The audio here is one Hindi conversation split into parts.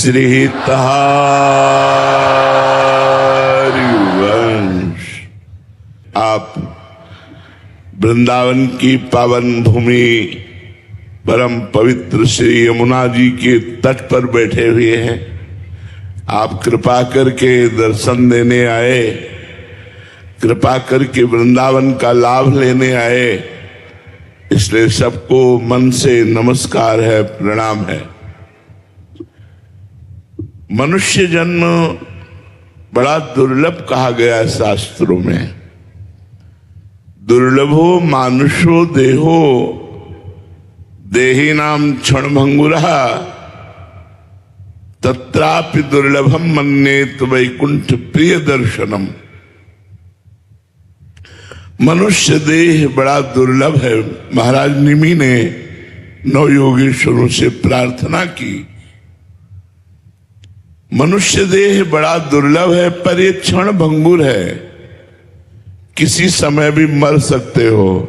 श्री हरिवंश। आप वृंदावन की पावन भूमि परम पवित्र श्री यमुना जी के तट पर बैठे हुए हैं। आप कृपा करके दर्शन देने आए, कृपा करके वृंदावन का लाभ लेने आए, इसलिए सबको मन से नमस्कार है, प्रणाम है। मनुष्य जन्म बड़ा दुर्लभ कहा गया है शास्त्रों में। दुर्लभो मानुषो देहो देही नाम क्षणभंगुरः तत्रापि दुर्लभम मन्येत वैकुंठ प्रिय दर्शनम। मनुष्य देह बड़ा दुर्लभ है। महाराज निमि ने नौ योगेश्वरों से प्रार्थना की, मनुष्य देह बड़ा दुर्लभ है, पर ये क्षण भंगुर है, किसी समय भी मर सकते हो।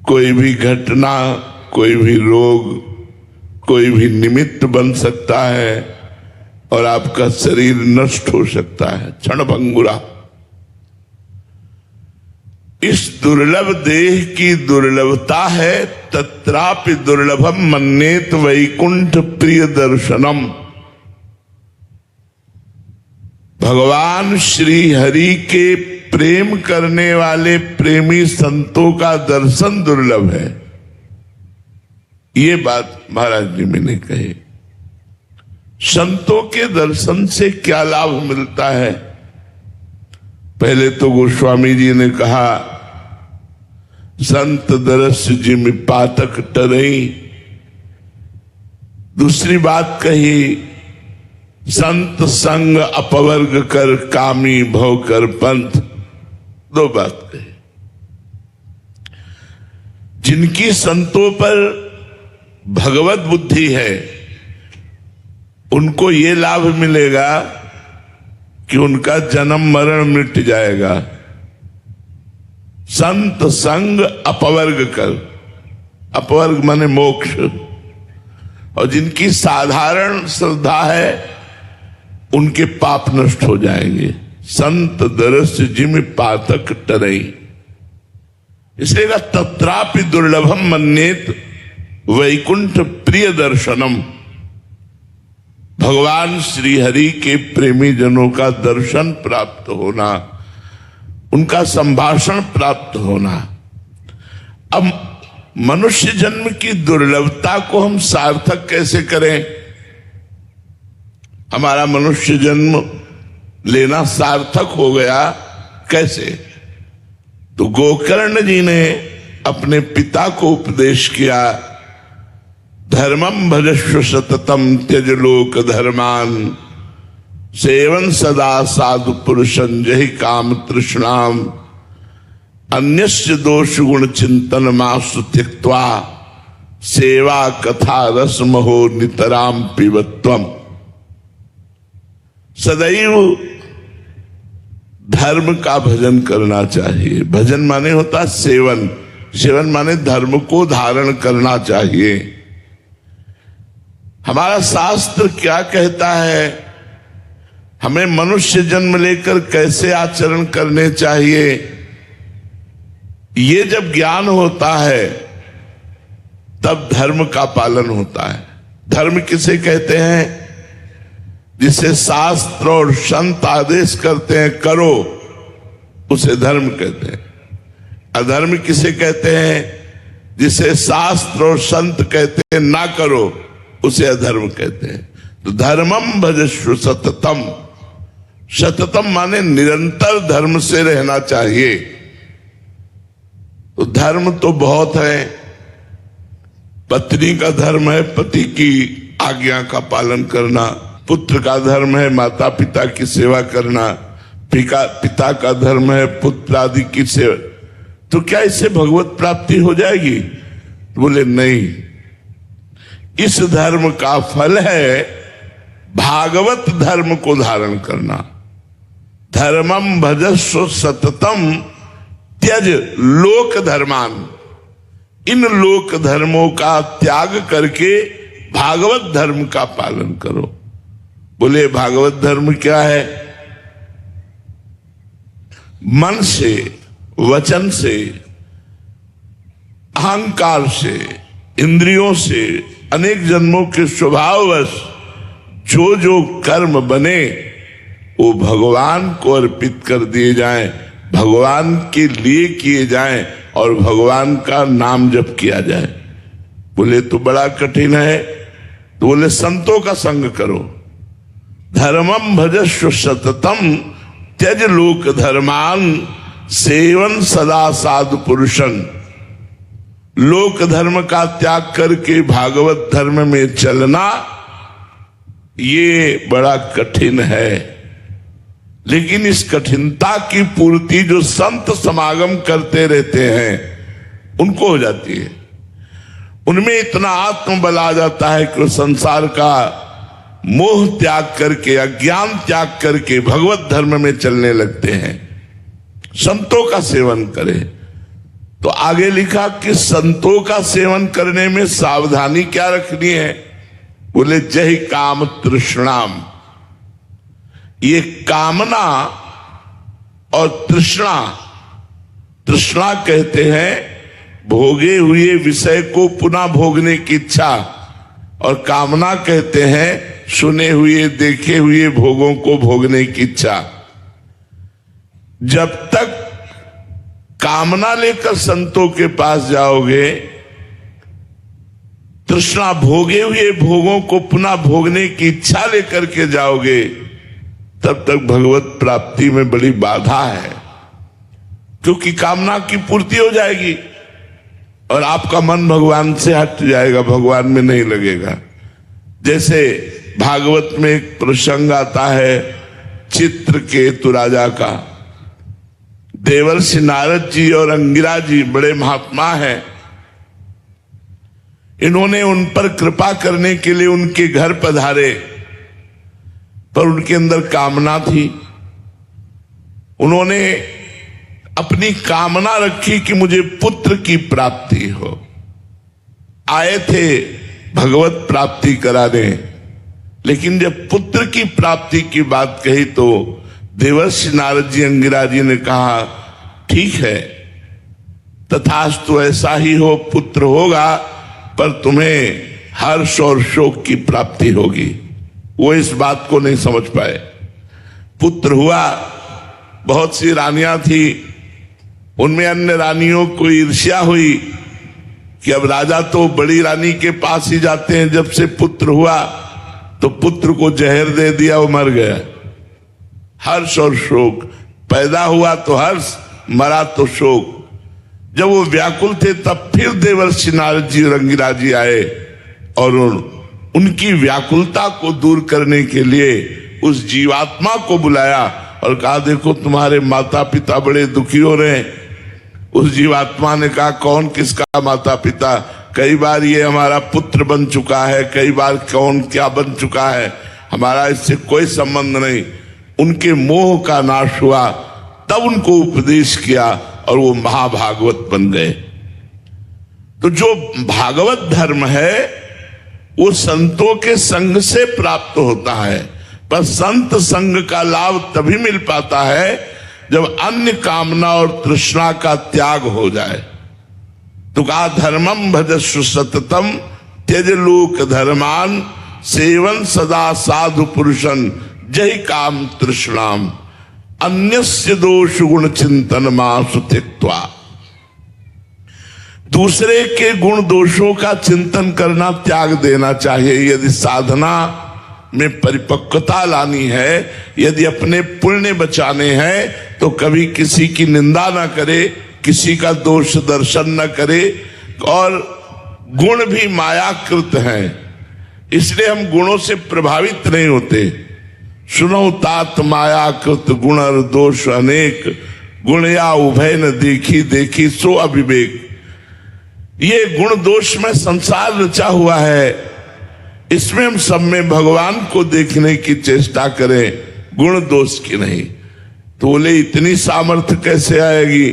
कोई भी घटना, कोई भी रोग, कोई भी निमित्त बन सकता है और आपका शरीर नष्ट हो सकता है। क्षण भंगुरा। इस दुर्लभ देह की दुर्लभता है। तत्रापि दुर्लभम मन्येत वैकुंठ प्रिय दर्शनम। भगवान श्री हरि के प्रेम करने वाले प्रेमी संतों का दर्शन दुर्लभ है। ये बात महाराज जी मैंने कही। संतों के दर्शन से क्या लाभ मिलता है? पहले तो गोस्वामी जी ने कहा, संत दरस जिम पातक टरई। दूसरी बात कही, संत संग अपवर्ग कर कामी भव कर पंथ। दो बात कही। जिनकी संतों पर भगवत बुद्धि है उनको ये लाभ मिलेगा कि उनका जन्म मरण मिट जाएगा। संत संग अपवर्ग कर, अपवर्ग माने मोक्ष। और जिनकी साधारण श्रद्धा है उनके पाप नष्ट हो जाएंगे। संत दरस जिम पातक टरई। इसलिए तत्रापि दुर्लभम मन्येत वैकुंठ प्रिय दर्शनम। भगवान श्री हरि के प्रेमी जनों का दर्शन प्राप्त होना, उनका संभाषण प्राप्त होना। अब मनुष्य जन्म की दुर्लभता को हम सार्थक कैसे करें? हमारा मनुष्य जन्म लेना सार्थक हो गया कैसे? तो गोकर्ण जी ने अपने पिता को उपदेश किया, धर्मम भजस्व सततम त्यज लोक धर्मान सेवन सदा साधु पुरुषं जहि काम तृष्णाम अन्यस्य दोष गुण चिंतन मासु त्यक्त्वा सेवा कथा रस महो नितराम पिबत्वम। सदैव धर्म का भजन करना चाहिए। भजन माने होता सेवन, सेवन माने धर्म को धारण करना चाहिए। हमारा शास्त्र क्या कहता है, हमें मनुष्य जन्म लेकर कैसे आचरण करने चाहिए, ये जब ज्ञान होता है तब धर्म का पालन होता है। धर्म किसे कहते हैं? जिसे शास्त्र और संत आदेश करते हैं करो, उसे धर्म कहते हैं। अधर्म किसे कहते हैं? जिसे शास्त्र और संत कहते हैं ना करो, उसे अधर्म कहते हैं। तो धर्मम भजस्व सततम। सततम माने निरंतर धर्म से रहना चाहिए। तो धर्म तो बहुत है। पत्नी का धर्म है पति की आज्ञा का पालन करना, पुत्र का धर्म है माता पिता की सेवा करना, पिता का धर्म है पुत्र आदि की सेवा। तो क्या इससे भगवत प्राप्ति हो जाएगी? बोले नहीं, इस धर्म का फल है भागवत धर्म को धारण करना। धर्मम भजस्व सततम त्यज लोक धर्मान। इन लोक धर्मों का त्याग करके भागवत धर्म का पालन करो। बोले भागवत धर्म क्या है? मन से, वचन से, अहंकार से, इंद्रियों से, अनेक जन्मों के स्वभाववश जो जो कर्म बने वो भगवान को अर्पित कर दिए जाएं, भगवान के लिए किए जाएं और भगवान का नाम जप किया जाए। बोले तो बड़ा कठिन है। तो बोले संतों का संग करो। धर्मम भजस्व सततम त्यज लोक धर्मान सेवन सदा साधु पुरुषन। लोक धर्म का त्याग करके भागवत धर्म में चलना ये बड़ा कठिन है, लेकिन इस कठिनता की पूर्ति जो संत समागम करते रहते हैं उनको हो जाती है। उनमें इतना आत्मबल आ जाता है कि वो संसार का मोह त्याग करके, अज्ञान त्याग करके भगवत धर्म में चलने लगते हैं। संतों का सेवन करें। तो आगे लिखा कि संतों का सेवन करने में सावधानी क्या रखनी है? बोले जय काम तृष्णाम। ये कामना और तृष्णा, तृष्णा कहते हैं भोगे हुए विषय को पुनः भोगने की इच्छा, और कामना कहते हैं सुने हुए देखे हुए भोगों को भोगने की इच्छा। जब तक कामना लेकर संतों के पास जाओगे, तृष्णा भोगे हुए भोगों को पुनः भोगने की इच्छा लेकर के जाओगे, तब तक भगवत प्राप्ति में बड़ी बाधा है, क्योंकि कामना की पूर्ति हो जाएगी और आपका मन भगवान से हट जाएगा, भगवान में नहीं लगेगा। जैसे भागवत में एक प्रसंग आता है चित्रकेतु राजा का। देवर्षि नारद जी और अंगिरा जी बड़े महात्मा हैं। इन्होंने उन पर कृपा करने के लिए उनके घर पधारे, पर उनके अंदर कामना थी। उन्होंने अपनी कामना रखी कि मुझे पुत्र की प्राप्ति हो। आए थे भगवत प्राप्ति कराने, लेकिन जब पुत्र की प्राप्ति की बात कही तो देवर्षि नारद जी अंगिरा जी ने कहा ठीक है, तथास्तु ऐसा ही हो, पुत्र होगा, पर तुम्हें हर्ष और शोक की प्राप्ति होगी। वो इस बात को नहीं समझ पाए। पुत्र हुआ, बहुत सी रानियां थी, उनमें अन्य रानियों को ईर्ष्या हुई कि अब राजा तो बड़ी रानी के पास ही जाते हैं। जब से पुत्र हुआ तो पुत्र को जहर दे दिया, वो मर गया। हर्ष और शोक, पैदा हुआ तो हर्ष, मरा तो शोक। जब वो व्याकुल थे तब फिर देवर्षि नारद जी और अंगिरा जी आए और उनकी व्याकुलता को दूर करने के लिए उस जीवात्मा को बुलाया और कहा देखो तुम्हारे माता पिता बड़े दुखी हो रहे हैं। उस जीवात्मा ने कहा कौन किसका माता पिता? कई बार ये हमारा पुत्र बन चुका है, कई बार कौन क्या बन चुका है, हमारा इससे कोई संबंध नहीं। उनके मोह का नाश हुआ, तब उनको उपदेश किया और वो महाभागवत बन गए। तो जो भागवत धर्म है वो संतों के संग से प्राप्त होता है, पर संत संग का लाभ तभी मिल पाता है जब अन्य कामना और तृष्णा का त्याग हो जाए। तो कहा धर्मम भजस्व सततम त्यज लोक धर्मान सेवन सदा साधु पुरुषन जय काम तृष्णाम अन्यस्य दोष गुण चिंतन मासु त्यक्त्वा। दूसरे के गुण दोषों का चिंतन करना त्याग देना चाहिए। यदि साधना में परिपक्वता लानी है, यदि अपने पुण्य बचाने हैं, तो कभी किसी की निंदा ना करे, किसी का दोष दर्शन न करे। और गुण भी मायाकृत हैं, इसलिए हम गुणों से प्रभावित नहीं होते। सुनो तात मायाकृत गुण दोष अनेक, गुण या उभय न देखी देखी सो अविवेक। ये गुण दोष में संसार रचा हुआ है, इसमें हम सब में भगवान को देखने की चेष्टा करें, गुण दोष की नहीं। तो बोले इतनी सामर्थ्य कैसे आएगी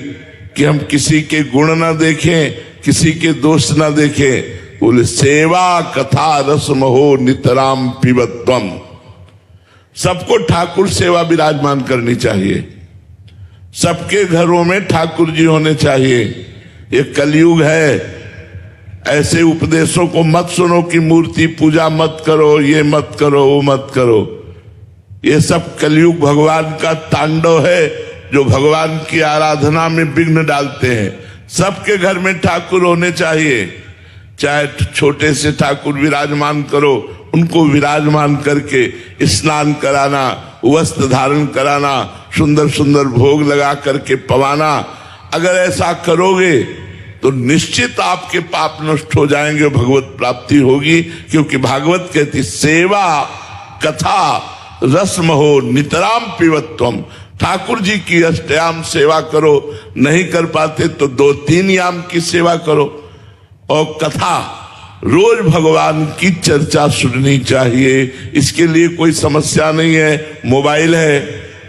कि हम किसी के गुण ना देखें, किसी के दोष ना देखें? बोले सेवा कथा रसम हो नितराम पिबत्वम। सबको ठाकुर सेवा विराजमान करनी चाहिए, सबके घरों में ठाकुर जी होने चाहिए। ये कलयुग है, ऐसे उपदेशों को मत सुनो कि मूर्ति पूजा मत करो, ये मत करो, वो मत करो। ये सब कलयुग भगवान का तांडव है जो भगवान की आराधना में विघ्न डालते हैं। सबके घर में ठाकुर होने चाहिए, चाहे छोटे से ठाकुर विराजमान करो, उनको विराजमान करके स्नान कराना, वस्त्र धारण कराना, सुंदर सुंदर भोग लगा करके पवाना। अगर ऐसा करोगे तो निश्चित आपके पाप नष्ट हो जाएंगे, भगवत प्राप्ति होगी। क्योंकि भागवत कहती सेवा कथा रस्म हो नितराम पिबत्वम। ठाकुर जी की अष्टयाम सेवा करो, नहीं कर पाते तो 2-3 याम की सेवा करो। और कथा रोज भगवान की चर्चा सुननी चाहिए। इसके लिए कोई समस्या नहीं है, मोबाइल है,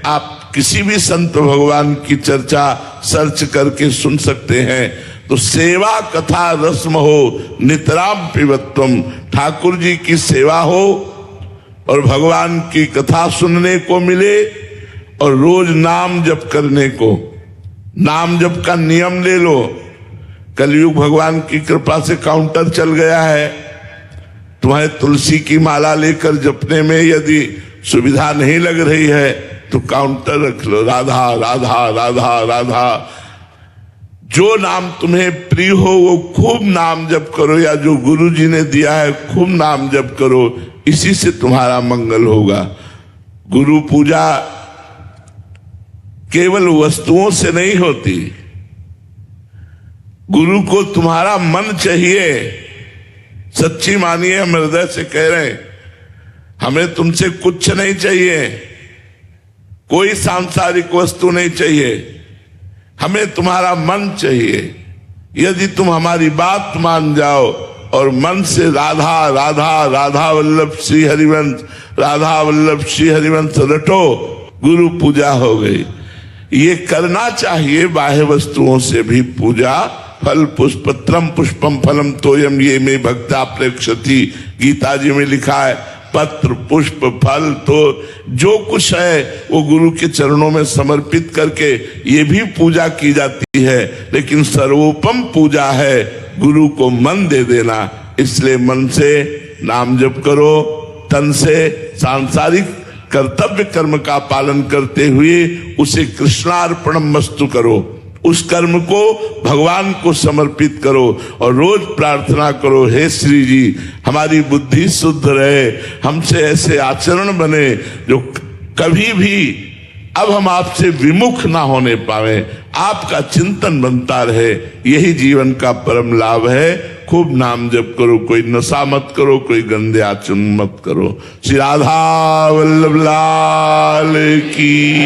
आप किसी भी संत भगवान की चर्चा सर्च करके सुन सकते हैं। तो सेवा कथा रस्म हो नितराम पिबत्वम। ठाकुर जी की सेवा हो और भगवान की कथा सुनने को मिले और रोज नाम जप करने को। नाम जप का नियम ले लो। कलयुग भगवान की कृपा से काउंटर चल गया है। तुम्हारे तुलसी की माला लेकर जपने में यदि सुविधा नहीं लग रही है तो काउंटर रख लो, राधा राधा राधा राधा। जो नाम तुम्हें प्रिय हो वो खूब नाम जप करो, या जो गुरु जी ने दिया है खूब नाम जप करो। इसी से तुम्हारा मंगल होगा। गुरु पूजा केवल वस्तुओं से नहीं होती, गुरु को तुम्हारा मन चाहिए। सच्ची मानिए, हम हृदय से कह रहे हैं, हमें तुमसे कुछ नहीं चाहिए, कोई सांसारिक वस्तु नहीं चाहिए, हमें तुम्हारा मन चाहिए। यदि तुम हमारी बात मान जाओ और मन से राधा राधा राधा वल्लभ श्री हरिवंश, राधा वल्लभ श्री हरिवंश रटो, गुरु पूजा हो गई। ये करना चाहिए। बाह्य वस्तुओं से भी पूजा। फल पुष्पत्रम पुष्पम फलम तोयम ये में भक्ता प्रेक्षति, गीता जी में लिखा है। पत्र पुष्प फल तो जो कुछ है वो गुरु के चरणों में समर्पित करके ये भी पूजा की जाती है। लेकिन सर्वोपम पूजा है गुरु को मन दे देना। इसलिए मन से नाम जप करो, तन से सांसारिक कर्तव्य कर्म का पालन करते हुए उसे कृष्णार्पणम मस्तु करो। उस कर्म को भगवान को समर्पित करो और रोज प्रार्थना करो, हे श्री जी हमारी बुद्धि शुद्ध रहे, हमसे ऐसे आचरण बने जो कभी भी अब हम आपसे विमुख ना होने पावे, आपका चिंतन बनता रहे। यही जीवन का परम लाभ है। खूब नाम जप करो, कोई नशा मत करो, कोई गंदे आचरण मत करो। श्री राधा वल्लभ लाल की।